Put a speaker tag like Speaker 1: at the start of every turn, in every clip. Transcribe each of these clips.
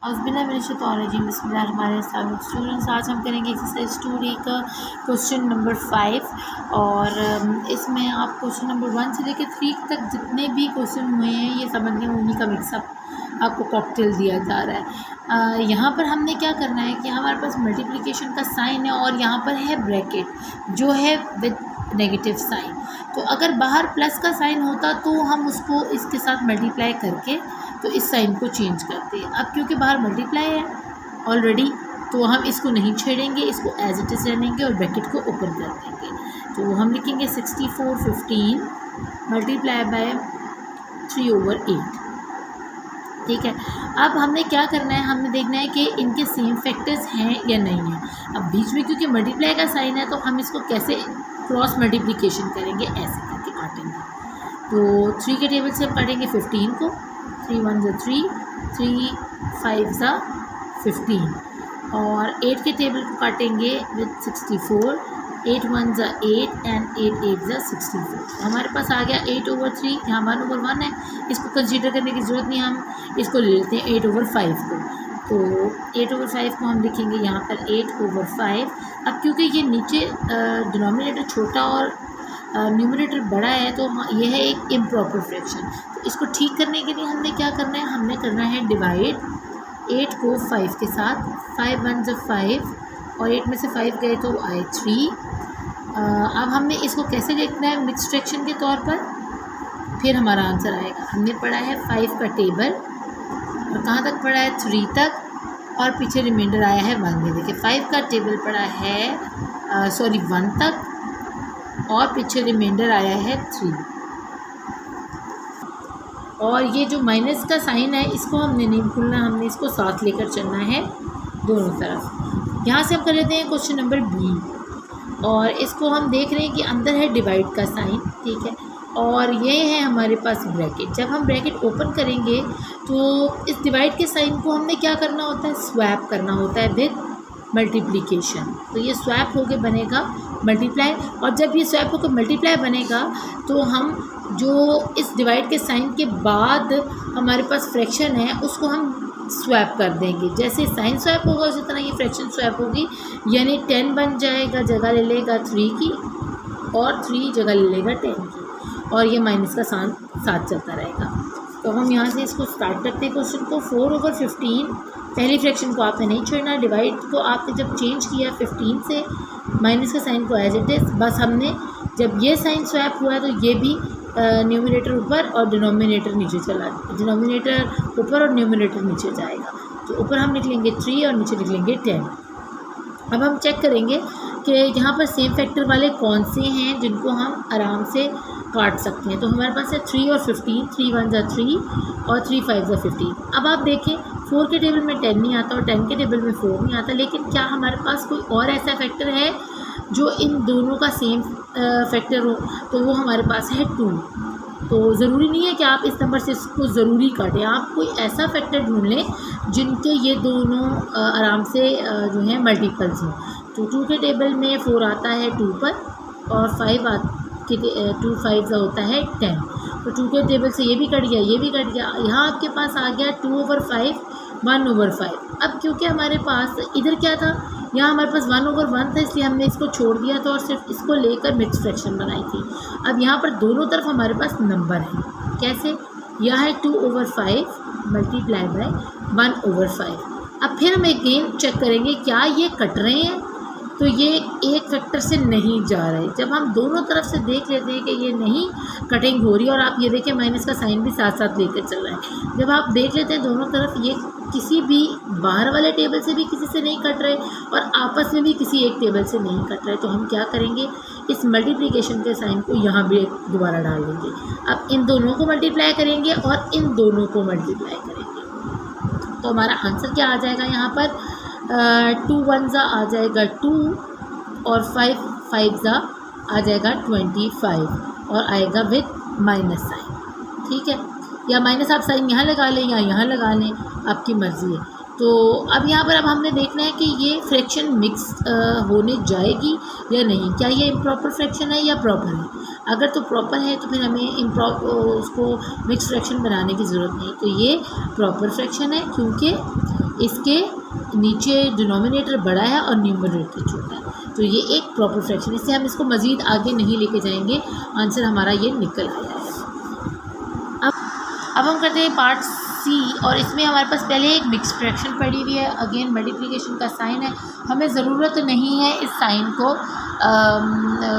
Speaker 1: Students, आज हम करेंगे एक्सरसाइज 2D का क्वेश्चन नंबर 5 और इसमें आप क्वेश्चन नंबर 1 से लेकर 3 तक जितने भी क्वेश्चन हुए हैं ये समझने में उन्हीं का मिक्सअप आपको कॉकटेल दिया जा रहा है। यहाँ पर हमने क्या करना है कि हमारे पास मल्टीप्लिकेशन का साइन है और यहाँ पर है ब्रैकेट जो है विद नेगेटिव साइन। तो अगर बाहर प्लस का साइन होता तो हम उसको इसके साथ मल्टीप्लाई करके तो इस साइन को चेंज करते हैं। अब क्योंकि बाहर मल्टीप्लाई है ऑलरेडी तो हम इसको नहीं छेड़ेंगे, इसको एज इट इज़ रहनेंगे और ब्रैकेट को ओपन कर देंगे। तो हम लिखेंगे 6415 मल्टीप्लाई बाय 3/8। ठीक है, अब हमने क्या करना है, हमने देखना है कि इनके सेम फैक्टर्स हैं या नहीं हैं। अब बीच में क्योंकि मल्टीप्लाई का साइन है तो हम इसको कैसे क्रॉस मल्टीप्लिकेशन करेंगे, ऐसे करके काटेंगे। तो 3 के टेबल से हम काटेंगे 15 को, 3 1 ज़ा 3, 3 5 ज़ा 15 और 8 के टेबल को काटेंगे विद 64, 8 1 ज़ा 8 एंड 8 8 ज़ा 64। हमारे पास आ गया 8/3, यहाँ 1/1 है, इसको कंसीडर करने की ज़रूरत नहीं, हम इसको ले लेते हैं 8/5 को। तो 8/5 को हम लिखेंगे यहाँ पर 8/5। अब क्योंकि ये नीचे डिनोमिनेटर छोटा और न्यूमरेटर बड़ा है तो यह है एक इम्प्रॉपर फ्रैक्शन। तो इसको ठीक करने के लिए हमने क्या करना है, हमने करना है डिवाइड 8 को 5 के साथ, 5 1 ज़ा 5 और 8 में से 5 गए तो आए 3। अब हमने इसको कैसे देखना है, मिक्स फ्रैक्शन के तौर पर, फिर हमारा आंसर आएगा। हमने पढ़ा है 5 का टेबल और कहाँ तक पढ़ा है, 3 तक और पीछे रिमाइंडर आया है 1। में देखिए 5 का टेबल पढ़ा है 1 तक और पीछे रिमाइंडर आया है 3। और ये जो माइनस का साइन है इसको हमने नहीं भूलना, हमने इसको साथ लेकर चलना है दोनों तरफ। यहाँ से हम कर लेते हैं क्वेश्चन नंबर बी और इसको हम देख रहे हैं कि अंदर है डिवाइड का साइन, ठीक है, और ये है हमारे पास ब्रैकेट। जब हम ब्रैकेट ओपन करेंगे तो इस डिवाइड के साइन को हमने क्या करना होता है, स्वैप करना होता है विद मल्टीप्लिकेशन। तो ये स्वैप होके बनेगा मल्टीप्लाई, और जब ये स्वैप होकर मल्टीप्लाई बनेगा तो हम जो इस डिवाइड के साइन के बाद हमारे पास फ्रैक्शन है उसको हम स्वैप कर देंगे। जैसे साइन स्वैप होगा उसी तरह ये फ्रैक्शन स्वैप होगी, यानी 10 बन जाएगा, जगह ले लेगा 3 की और 3 जगह ले लेगा 10 की, और ये माइनस का साथ चलता रहेगा। तो हम यहाँ से इसको स्टार्ट करते हैं क्वेश्चन को। 4/15 पहली फ्रैक्शन को आपने नहीं छोड़ना, डिवाइड को आपने जब चेंज किया 15 से, माइनस का साइन को एज इट इज़, बस हमने जब ये साइन स्वैप हुआ है तो ये भी न्यूमरेटर ऊपर और डिनोमिनेटर नीचे चला, डिनोमिनेटर ऊपर और न्यूमरेटर नीचे जाएगा। तो ऊपर हम लिख लेंगे 3 और नीचे लिख लेंगे 10। अब हम चेक करेंगे कि यहाँ पर सेम फैक्टर वाले कौन से हैं जिनको हम आराम से काट सकते हैं। तो हमारे पास है 3 और 15, 3 1 ज़ा 3 और 3 5 ज़ा 15। अब आप देखें 4 के टेबल में 10 नहीं आता और 10 के टेबल में 4 नहीं आता, लेकिन क्या हमारे पास कोई और ऐसा फैक्टर है जो इन दोनों का सेम फैक्टर हो, तो वो हमारे पास है 2। तो ज़रूरी नहीं है कि आप इस नंबर से इसको ज़रूरी काटें, आप कोई ऐसा फैक्टर ढूंढ लें जिनके ये दोनों आराम से जो है मल्टीपल्स हों। तो 2 के टेबल में 4 आता है 2 पर और 2 5 होता है 10। तो 2 के टेबल से ये भी कट गया, ये भी कट गया, यहाँ आपके पास आ गया 2/5 1/5। अब क्योंकि हमारे पास इधर क्या था, यहाँ हमारे पास 1/1 था, इसलिए हमने इसको छोड़ दिया था और सिर्फ इसको लेकर मिक्स फ्रैक्शन बनाई थी। अब यहाँ पर दोनों तरफ हमारे पास नंबर है, कैसे, यह है 2/5 मल्टीप्लाई बाय 1/5। अब फिर हम अगेन चेक करेंगे क्या ये कट रहे हैं, तो ये एक फैक्टर से नहीं जा रहे। जब हम दोनों तरफ से देख लेते हैं कि ये नहीं कटिंग हो रही, और आप ये देखें माइनस का साइन भी साथ साथ लेकर चल रहा है, जब आप देख लेते हैं दोनों तरफ ये किसी भी बाहर वाले टेबल से भी किसी से नहीं कट रहे और आपस में भी किसी एक टेबल से नहीं कट रहे, तो हम क्या करेंगे, इस मल्टीप्लिकेशन के साइन को यहाँ भी दोबारा डाल देंगे। अब इन दोनों को मल्टीप्लाई करेंगे और इन दोनों को मल्टीप्लाई करेंगे, तो हमारा आंसर क्या आ जाएगा, यहाँ पर 2 1 ज़ा आ जाएगा 2 और 5 5 ज़ा आ जाएगा 25 और आएगा विद माइनस साइन, ठीक है, या माइनस आप साइन यहाँ लगा लें या यहाँ लगा लें, आपकी मर्ज़ी है। तो अब यहाँ पर अब हमने देखना है कि ये फ्रैक्शन मिक्स होने जाएगी या नहीं, क्या ये इम्प्रॉपर फ्रैक्शन है या प्रॉपर है। अगर तो प्रॉपर है तो फिर हमें उसको मिक्स फ्रैक्शन बनाने की ज़रूरत नहीं, तो ये प्रॉपर फ्रैक्शन है क्योंकि इसके नीचे डिनोमिनेटर बड़ा है और न्यूमरेटर छोटा है, तो ये एक प्रॉपर फ्रैक्शन। इससे हम इसको मज़ीद आगे नहीं लेके जाएंगे, आंसर हमारा ये निकल आया है। अब हम करते हैं पार्ट सी, और इसमें हमारे पास पहले एक मिक्स फ्रैक्शन पड़ी हुई है। अगेन मल्टीप्लिकेशन का साइन है, हमें ज़रूरत नहीं है इस साइन को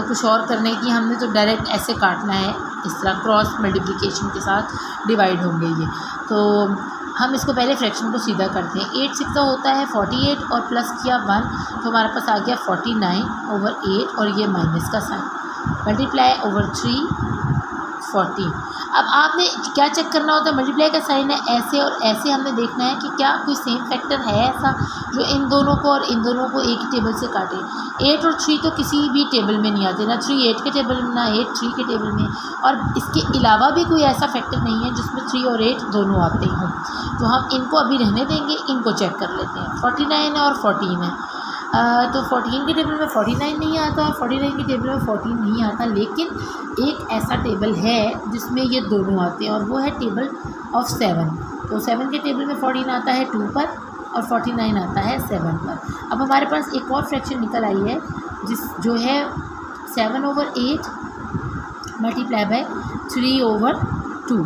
Speaker 1: कुछ और करने की, हमने तो डायरेक्ट ऐसे काटना है, इस तरह क्रॉस मल्टीप्लिकेशन के साथ डिवाइड होंगे ये। तो हम इसको पहले फ्रैक्शन को सीधा करते हैं। 8 6 होता है 48 और प्लस किया 1, तो हमारे पास आ गया 49/8 और ये माइनस का साइन, मल्टीप्लाई ओवर 3 40। अब आपने क्या चेक करना होता है, मल्टीप्लाई का साइन है ऐसे और ऐसे, हमने देखना है कि क्या कोई सेम फैक्टर है ऐसा जो इन दोनों को और इन दोनों को एक ही टेबल से काटे। 8 और 3 तो किसी भी टेबल में नहीं आते, ना 3 8 के टेबल में, ना 8 3 के टेबल में, और इसके अलावा भी कोई ऐसा फैक्टर नहीं है जिसमें 3 और 8 दोनों आते हों। तो हम इनको अभी रहने देंगे, इनको चेक कर लेते हैं। 49 है और 14 है, तो 14 के टेबल में 49 नहीं आता और 49 के टेबल में 14 नहीं आता, लेकिन एक ऐसा टेबल है जिसमें ये दोनों आते हैं और वो है टेबल ऑफ 7। तो 7 के टेबल में 14 आता है 2 पर और 49 आता है 7 पर। अब हमारे पास एक और फ्रैक्शन निकल आई है जो है 7/8 मल्टीप्लाई बाय 3/2।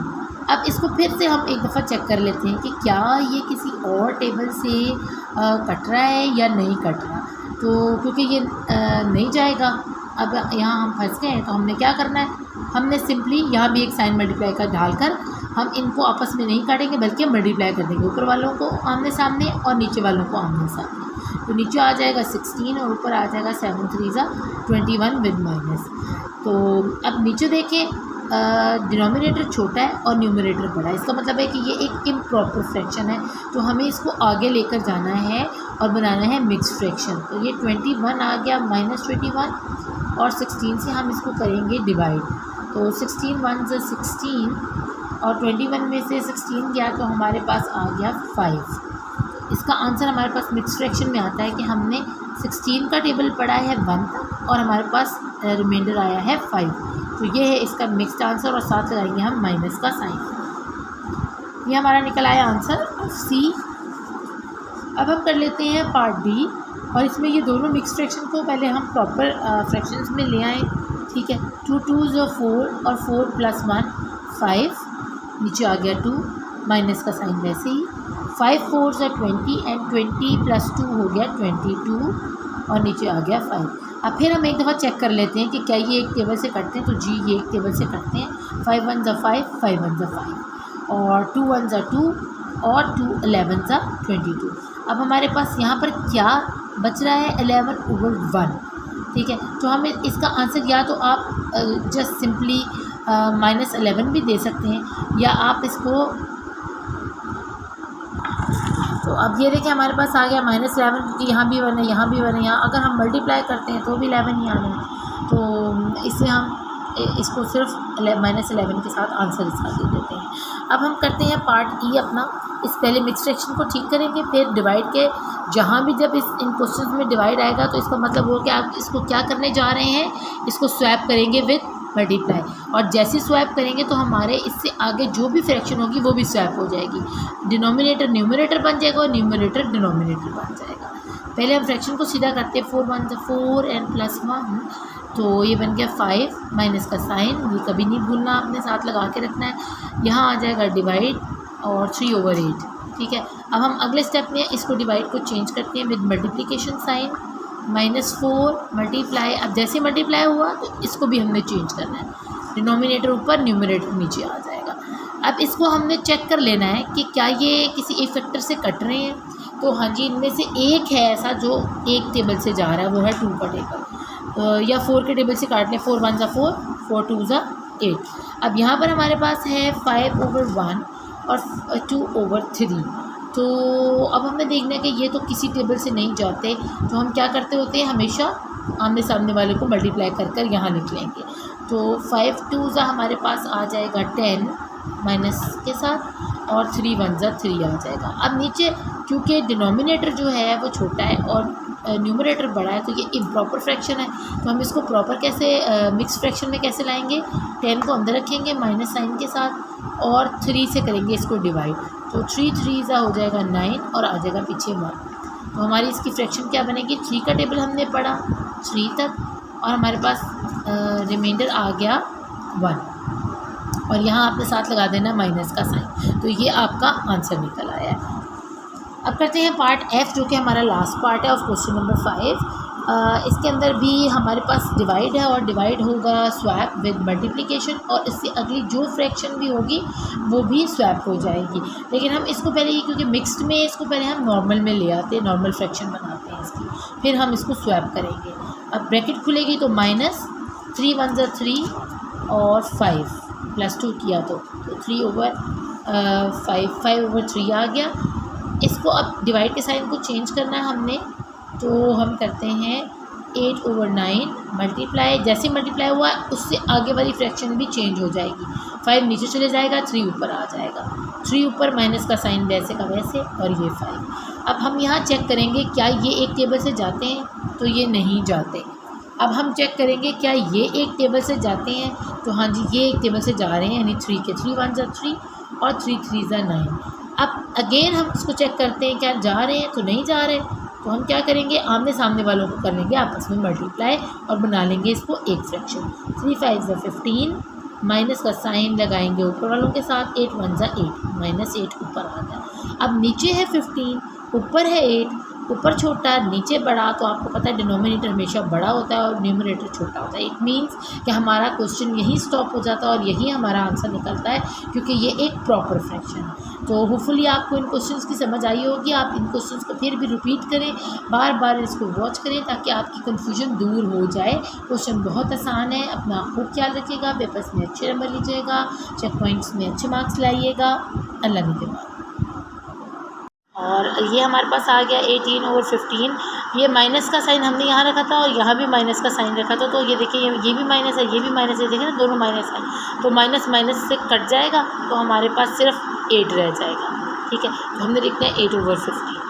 Speaker 1: अब इसको फिर से हम एक दफ़ा चेक कर लेते हैं कि क्या ये किसी और टेबल से कट रहा है या नहीं कट रहा। तो क्योंकि ये नहीं जाएगा, अब यहाँ हम फंस गए हैं, तो हमने क्या करना है, हमने सिंपली यहाँ भी एक साइन मल्टीप्लाई का डालकर हम इनको आपस में नहीं काटेंगे बल्कि मल्टीप्लाई कर देंगे, ऊपर वालों को आमने सामने और नीचे वालों को आमने सामने। तो नीचे आ जाएगा 16 और ऊपर आ जाएगा 7 3 21 विद माइनस। तो अब नीचे देखें, डिनोमिनेटर छोटा है और न्यूमरेटर बड़ा है, इसका मतलब है कि ये एक इम्प्रॉपर फ्रैक्शन है, तो हमें इसको आगे लेकर जाना है और बनाना है मिक्स फ्रैक्शन। तो ये 21 आ गया -21 और 16 से हम इसको करेंगे डिवाइड। तो 16 1 × 16 और 21 में से 16 गया तो हमारे पास आ गया 5। इसका आंसर हमारे पास मिक्स फ्रैक्शन में आता है कि हमने 16 का टेबल पढ़ा है 1 तक और हमारे पास रिमाइंडर आया है 5। तो ये है इसका मिक्स्ड आंसर और साथ लगाएंगे हम माइनस का साइन। ये हमारा निकल आया आंसर सी। अब हम कर लेते हैं पार्ट डी, और इसमें ये दोनों मिक्स फ्रैक्शन को पहले हम प्रॉपर फ्रैक्शंस में ले आएँ। ठीक है, 2 2s 4 और 4 + 1 5, नीचे आ गया 2, माइनस का साइन वैसे ही, 5 4s 20 एंड 20 + 2 हो गया 22 और नीचे आ गया 5। अब फिर हम एक दफ़ा चेक कर लेते हैं कि क्या ये एक टेबल से कटते हैं, तो जी ये एक टेबल से कटते हैं। 5 1 × 5 5 1 × 5 और 2 1 × 2 और 2 11 × 22। अब हमारे पास यहाँ पर क्या बच रहा है, 11/1। ठीक है, तो हमें इसका आंसर या तो आप जस्ट सिंपली -11 भी दे सकते हैं, या आप इसको, तो अब ये देखिए हमारे पास आ गया -11, क्योंकि यहाँ भी 1 है, यहाँ भी 1 है, यहाँ अगर हम मल्टीप्लाई करते हैं तो भी 11 ही आना है। तो इससे हम इसको सिर्फ -11 के साथ आंसर इसका दे देते हैं। अब हम करते हैं पार्ट ई अपना। इस पहले मिक्स फ्रैक्शन को ठीक करेंगे, फिर डिवाइड के जहाँ भी जब इन क्वेश्चन में डिवाइड आएगा तो इसका मतलब वो कि आप इसको क्या करने जा रहे हैं, इसको स्वैप करेंगे विद मल्टीप्लाई, और जैसे स्वैप करेंगे तो हमारे इससे आगे जो भी फ्रैक्शन होगी वो भी स्वैप हो जाएगी। डिनोमिनेटर न्यूमरेटर बन जाएगा और न्यूमरेटर डिनोमिनेटर बन जाएगा। पहले हम फ्रैक्शन को सीधा करते हैं, 4 1 × 4 एंड +1, तो ये बन गया 5, माइनस का साइन, ये कभी नहीं भूलना, आपने साथ लगा के रखना है। यहाँ आ जाएगा डिवाइड और 3/8। ठीक है, अब हम अगले स्टेप में इसको डिवाइड को चेंज करते हैं विद मल्टीप्लिकेशन साइन, -4 मल्टीप्लाई। अब जैसे मल्टीप्लाई हुआ तो इसको भी हमने चेंज करना है, डिनोमिनेटर ऊपर न्यूमरेटर नीचे आ जाएगा। अब इसको हमने चेक कर लेना है कि क्या ये किसी एक फैक्टर से कट रहे हैं, तो हाँ जी, इनमें से एक है ऐसा जो एक टेबल से जा रहा है, वो है 2 का टेबल, या 4 के टेबल से काट लें, 4 1 × 4 4 2 × 8। अब यहाँ पर हमारे पास है 5/1 और 2/3। तो अब हमें देखना है कि ये तो किसी टेबल से नहीं जाते, तो हम क्या करते होते हैं, हमेशा आमने सामने वाले को मल्टीप्लाई कर यहाँ लिख लेंगे। तो 5 2s हमारे पास आ जाएगा 10 माइनस के साथ, और 3 1s 3 आ जाएगा। अब नीचे क्योंकि डिनोमिनेटर जो है वो छोटा है और न्यूमरेटर बड़ा है, तो ये इम्प्रॉपर फ्रैक्शन है, तो हम इसको प्रॉपर कैसे मिक्स फ्रैक्शन में कैसे लाएंगे, 10 को अंदर रखेंगे माइनस साइन के साथ और 3 से करेंगे इसको डिवाइड। तो 3 3 हो जाएगा 9 और आ जाएगा पीछे 1। तो हमारी इसकी फ्रैक्शन क्या बनेगी, 3 का टेबल हमने पढ़ा 3 तक और हमारे पास रिमाइंडर आ गया 1 और यहाँ आपने साथ लगा देना माइनस का साइन। तो ये आपका आंसर निकल आया है। अब करते हैं पार्ट एफ, जो कि हमारा लास्ट पार्ट है ऑफ क्वेश्चन नंबर 5। इसके अंदर भी हमारे पास डिवाइड है और डिवाइड होगा स्वैप विद मल्टीप्लिकेशन और इससे अगली जो फ्रैक्शन भी होगी वो भी स्वैप हो जाएगी। लेकिन हम इसको पहले क्योंकि मिक्स्ड में इसको पहले हम नॉर्मल में ले आते हैं, नॉर्मल फ्रैक्शन बनाते हैं इसकी, फिर हम इसको स्वैप करेंगे। अब ब्रैकेट खुलेगी तो माइनस 3 1 ज़ा 3 और 5 +2 किया तो 3 ओवर 5 ओवर 3 आ गया। इसको अब डिवाइड के साइन को चेंज करना है हमने, तो हम करते हैं 8 ओवर 9 मल्टीप्लाई, जैसे मल्टीप्लाई हुआ उससे आगे वाली फ्रैक्शन भी चेंज हो जाएगी। 5 नीचे चले जाएगा, 3 ऊपर आ जाएगा, 3 ऊपर माइनस का साइन वैसे का वैसे और ये 5। अब हम यहाँ चेक करेंगे क्या ये एक टेबल से जाते हैं, तो ये नहीं जाते। अब हम चेक करेंगे क्या ये एक टेबल से जाते हैं, तो हाँ जी ये एक टेबल से जा रहे हैं, यानी 3 के 3 1 ज़ा 3 और 3 3 ज़ा 9। अब अगेन हम इसको चेक करते हैं क्या जा रहे हैं, तो नहीं जा रहे। तो हम क्या करेंगे, आमने सामने वालों को कर लेंगे आपस में मल्टीप्लाई और बना लेंगे इसको एक फ्रैक्शन। 3 5 ज़ा 15 माइनस का साइन लगाएंगे ऊपर वालों के साथ, 8 1 ज़ा 8 माइनस 8 ऊपर आ गया। अब नीचे है 15, ऊपर है 8, ऊपर छोटा नीचे बड़ा, तो आपको पता है डिनोमिनेटर हमेशा बड़ा होता है और न्यूमरेटर छोटा होता है। इट मीन्स कि हमारा क्वेश्चन यहीं स्टॉप हो जाता है और यही हमारा आंसर निकलता है, क्योंकि ये एक प्रॉपर फ्रैक्शन है। तो होपफुली आपको इन क्वेश्चंस की समझ आई होगी। आप इन क्वेश्चंस को फिर भी रिपीट करें, बार बार इसको वॉच करें ताकि आपकी कन्फ्यूजन दूर हो जाए। क्वेश्चन बहुत आसान है, अपना खूब ख्याल रखिएगा, पेपर्स में अच्छे नंबर लीजिएगा, चेक पॉइंट्स में अच्छे मार्क्स लाइएगा। अल्लाह ने के बाद। और ये हमारे पास आ गया 18 ओवर 15। ये माइनस का साइन हमने यहाँ रखा था और यहाँ भी माइनस का साइन रखा था, तो ये देखिए ये भी माइनस है, ये भी माइनस है, देखिए ना दोनों माइनस है, तो माइनस माइनस से कट जाएगा, तो हमारे पास सिर्फ 8 रह जाएगा। ठीक है, तो हमने लिखना है 8 ओवर 15।